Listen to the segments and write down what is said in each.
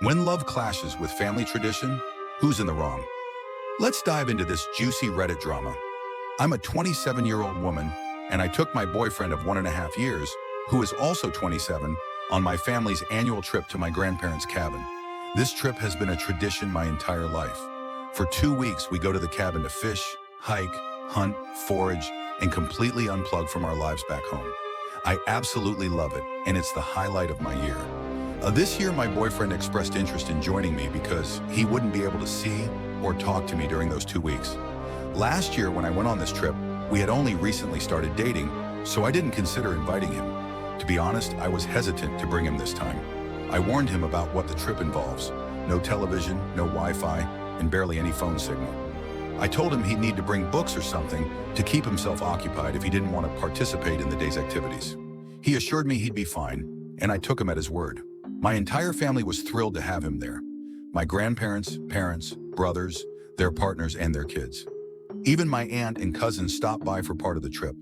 When love clashes with family tradition, who's in the wrong? Let's dive into this juicy Reddit drama. I'm a 27-year-old woman, and I took my boyfriend of 1.5 years, who is also 27, on my family's annual trip to my grandparents' cabin. This trip has been a tradition my entire life. For 2 weeks, we go to the cabin to fish, hike, hunt, forage, and completely unplug from our lives back home. I absolutely love it, and it's the highlight of my year. This year, my boyfriend expressed interest in joining me because he wouldn't be able to see or talk to me during those 2 weeks. Last year, when I went on this trip, we had only recently started dating, so I didn't consider inviting him. To be honest, I was hesitant to bring him this time. I warned him about what the trip involves: no television, no Wi-Fi, and barely any phone signal. I told him he'd need to bring books or something to keep himself occupied if he didn't want to participate in the day's activities. He assured me he'd be fine, and I took him at his word. My entire family was thrilled to have him there. My grandparents, parents, brothers, their partners, and their kids. Even my aunt and cousins stopped by for part of the trip.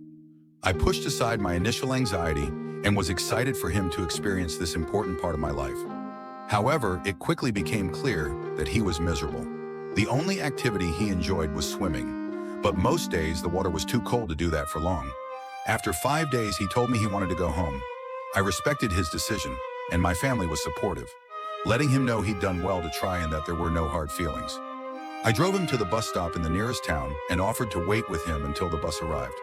I pushed aside my initial anxiety and was excited for him to experience this important part of my life. However, it quickly became clear that he was miserable. The only activity he enjoyed was swimming, but most days the water was too cold to do that for long. After 5 days, he told me he wanted to go home. I respected his decision, and my family was supportive, letting him know he'd done well to try and that there were no hard feelings. I drove him to the bus stop in the nearest town and offered to wait with him until the bus arrived.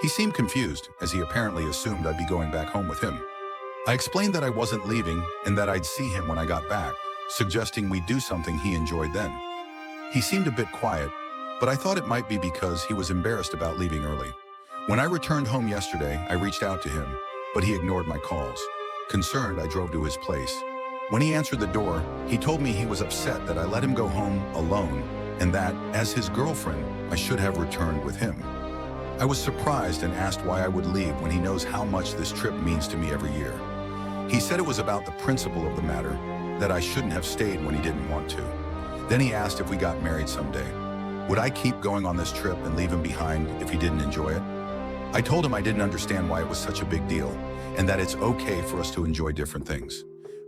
He seemed confused, as he apparently assumed I'd be going back home with him. I explained that I wasn't leaving and that I'd see him when I got back, suggesting we do something he enjoyed then. He seemed a bit quiet, but I thought it might be because he was embarrassed about leaving early. When I returned home yesterday, I reached out to him, but he ignored my calls. Concerned, I drove to his place. When he answered the door, he told me he was upset that I let him go home alone and that, as his girlfriend, I should have returned with him. I was surprised and asked why I would leave when he knows how much this trip means to me every year. He said it was about the principle of the matter, that I shouldn't have stayed when he didn't want to. Then he asked if we got married someday. Would I keep going on this trip and leave him behind if he didn't enjoy it? I told him I didn't understand why it was such a big deal, and that it's okay for us to enjoy different things.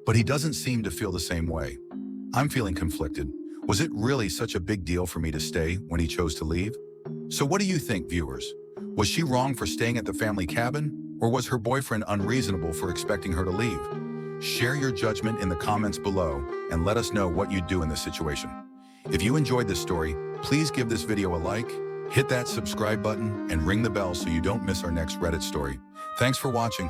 But he doesn't seem to feel the same way. I'm feeling conflicted. Was it really such a big deal for me to stay when he chose to leave? So what do you think, viewers? Was she wrong for staying at the family cabin, or was her boyfriend unreasonable for expecting her to leave? Share your judgment in the comments below and let us know what you'd do in this situation. If you enjoyed this story, please give this video a like, hit that subscribe button, and ring the bell so you don't miss our next Reddit story. Thanks for watching.